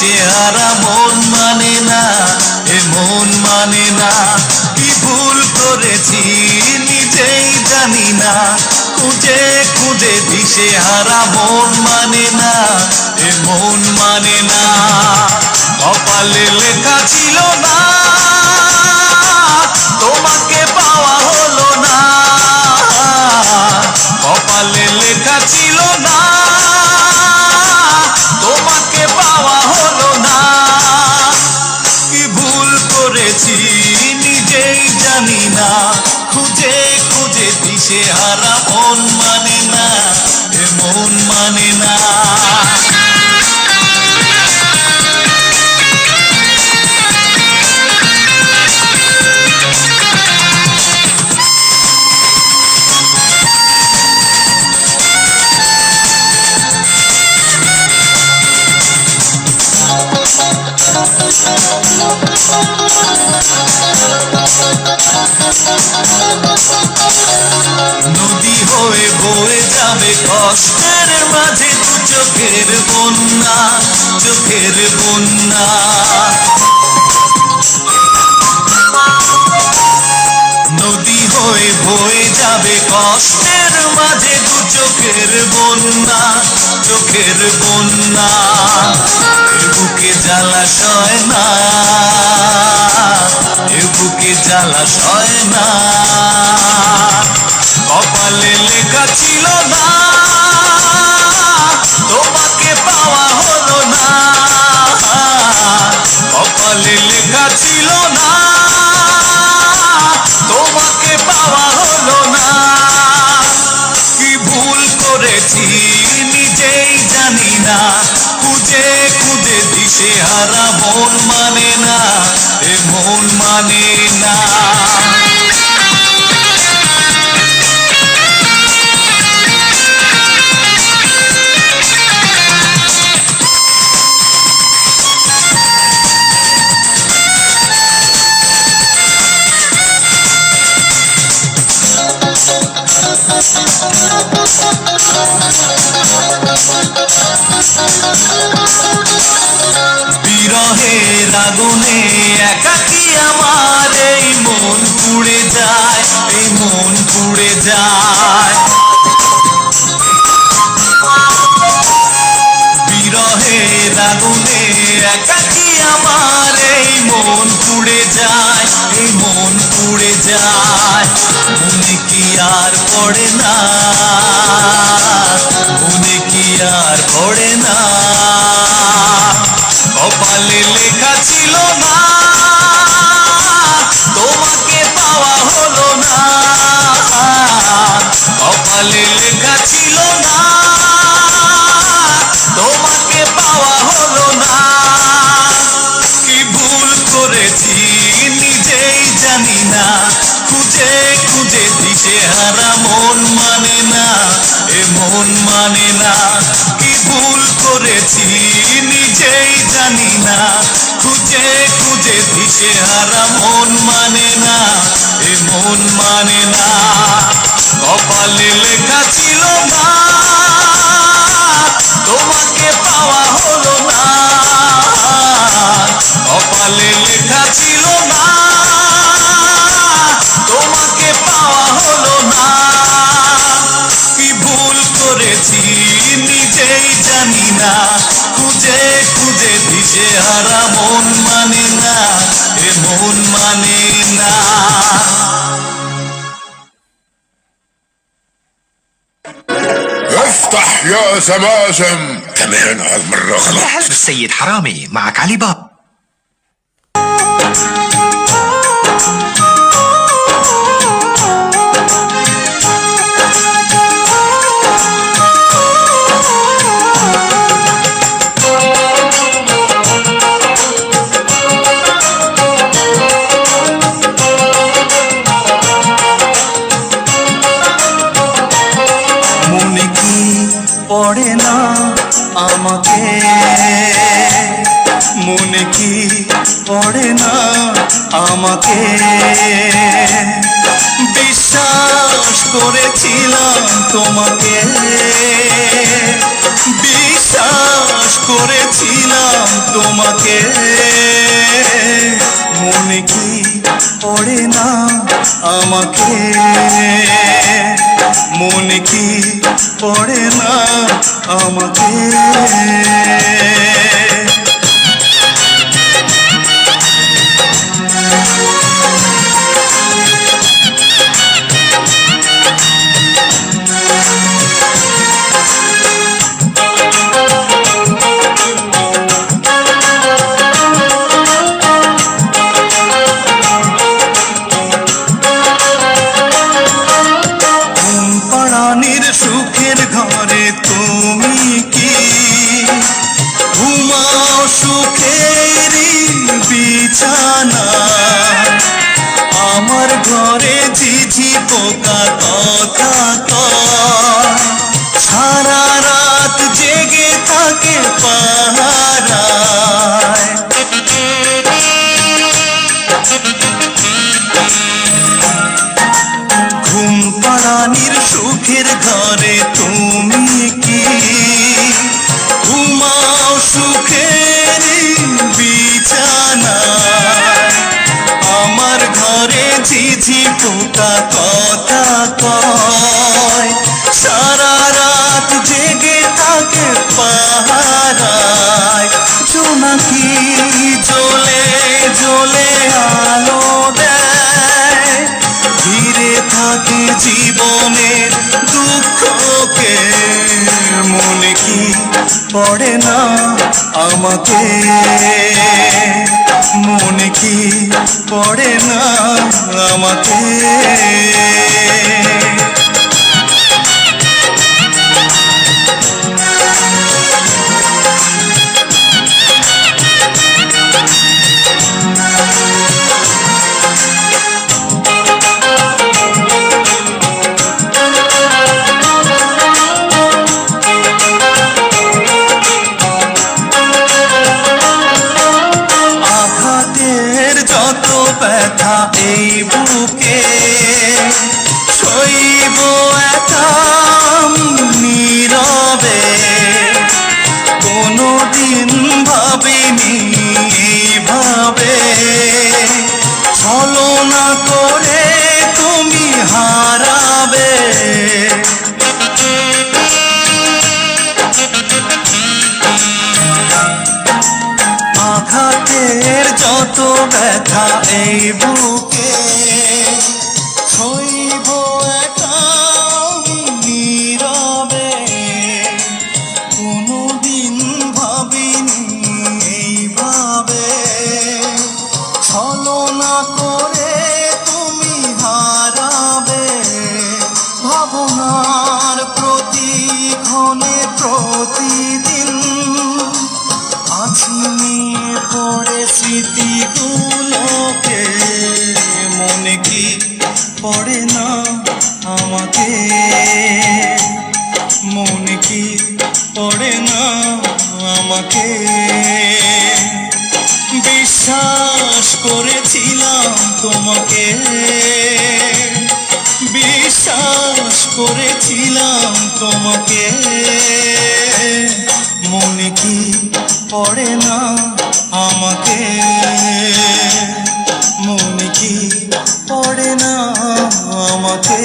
দিশেহারা মন মানে না, এ মন মানে না। কি ভুল করেছি নিজেই জানি না, খুঁজে খুঁজে দিশেহারা মন মানে না, এ মন মানে না। কপালে লেখা ছিল না, তোমাকে পাওয়া হলো না। কপালে লেখা ছিল না, তোমাকে পাওয়া হলো না। কি ভুল করেছি নিজেই জানি না, খুঁজে খুঁজে দিশেহারা মন মানে না, এ মন মানে না। নদী হয়ে বয়ে যাবে কষ্টের মাঝে দু চোখের বন্যা, চোখের বন্যা। নদী হয়ে বয়ে যাবে কষ্টের মাঝে দু চোখের বন্যা, চোখের বন্যা। এ বুকে জ্বালা সয় না, এ বুকে জ্বালা সয় না। কপালে লেখা ছিল না, তোমাকে পাওয়া হলো না। কপালে লেখা ছিল না, তোমাকে পাওয়া হলো না। কি ভুল করেছি নিজেই জানি না, খুঁজে খুঁজে দিশেহারা মন মানে না, এ মন মানে না। বিরহের আগুনে একাকী আমার এই মন পুড়ে যায়, এই মন পুড়ে যায়। বিরহের আগুনে একাকী আমার এই মন পুড়ে যায়, এই মন পুড়ে যায়। মনে কি আর পড়ে না, মনে কি আর পড়ে না। কপালে লেখা ছিল না, তোমাকে পাওয়া হলো না। কপালে লেখা ছিল না, তোমাকে পাওয়া হলো না। কি ভুল করেছি নিজেই জানি না, খুঁজে খুঁজে দিশেহারা মন মানে না, এ মন মানে না। কি ভুল করেছি নিজেই জানি না, খুঁজে খুঁজে দিশেহারা মন মানে না, এ মন মানে না। কপালে লেখা ছিল না, তোমাকে পাওয়া হলো না। কপালে লেখা ছিল না, তোমাকে পাওয়া হলো না। কি ভুল করেছি নিজেই জানি না, খুঁজে খুঁজে দিশেহারা মন মানে না, এ মন মানে না। افتح يا سماسم كمان هالمرة غلط. حزب السيد حرامي معك علي باب. মনে কি পড়ে না আমাকে, মনে কি পড়ে না আমাকে। বিশ্বাস করেছিলাম তোমাকে, বিশ্বাস করেছিলাম তোমাকে। থাকে মনে কি পড়ে না আমাকে মনে কি পড়ে না আমাকে সুখের ঘরে তুমি কি ঘুমাও সুখেরই বিছানা আমার ঘরে ঝিঝি পোকা কথা কয় সারা রাত জেগে থাকে পাহারায় ঘুম পাড়ানির সুখের ঘরে তুমি কি ঘুমাও সুখের বিছানা আমার ঘরে ঝিঝি পোকা কথা কয় সারা রাত জেগে থাকে পাহারায় জোনাকি জ্বলে জ্বলে আলো দেয় ঘিরে থাকে জীবনের দুঃখকে মনে কি পড়ে না আমাকে মনে কি পড়ে না আমাকে ব্যথা এই বুকে সইব একা নীরবে কোনোদিন ভাবিনি এইভাবে ছলনা করে তুমি হারাবে আঘাতের যত ব্যথা এই বুকে সইব একা নীরবে কোনোদিন ভাবিনি এইভাবে ছলনা করে তুমি হারাবে ভাবনার প্রতিক্ষণে প্রতিদিন আছি নিয়ে পড়ে স্মৃতিগুলোকে মনে কি পড়ে না আমাকে মনে কি পড়ে না আমাকে বিশ্বাস করেছিলাম তোমাকে বিশ্বাস করেছিলাম তোমাকে মনে কি পড়ে না আমাকে মনে কি পড়ে না আমাকে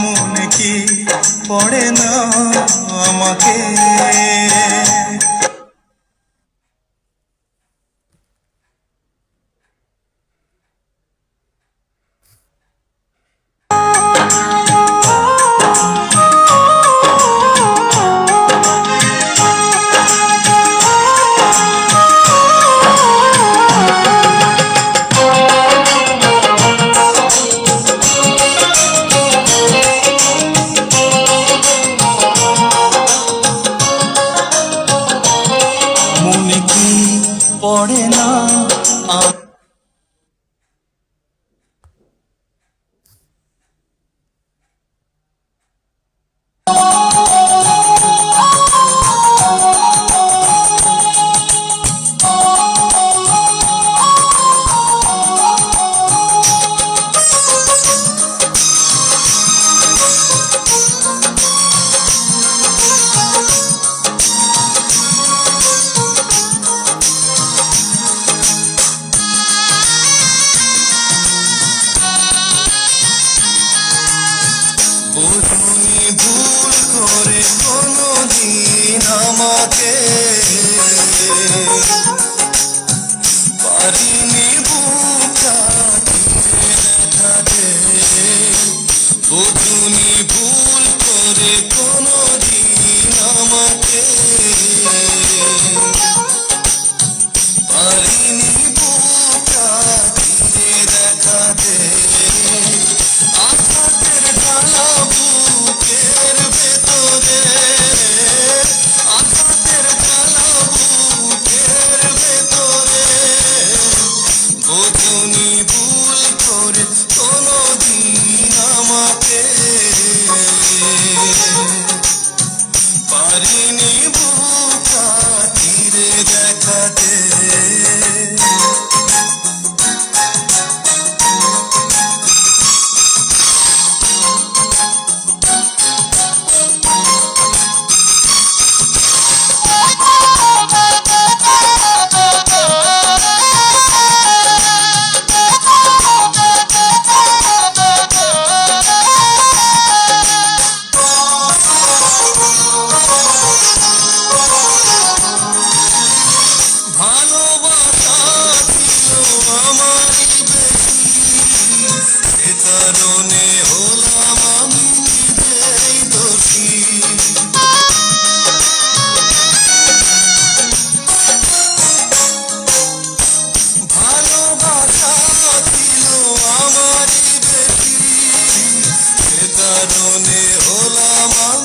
মনে কি পড়ে না আমাকে বুঝুনি ভুল করে কোনোদিন আমাকে, পারিনি বুকটা দেখাতে। বুঝুনি ভুল করে কোনোদিন আমাকে, পারিনি বুকটা দেখাতে। আঘাতের জ্বালা বুকের ভেতরে, আঘাতের জ্বালা বুকের ভেতরে। বোঝনি ভুল করে কোনোদিন আমাকে, পারিনি বুকটা তীরে দেখাতে। ভালোবাসা ছিল আমারই বেশি, সে কারণে হলাম আমি নিজেই দোষী। ভালোবাসা ছিল আমারই বেশি, সে কারণে হলাম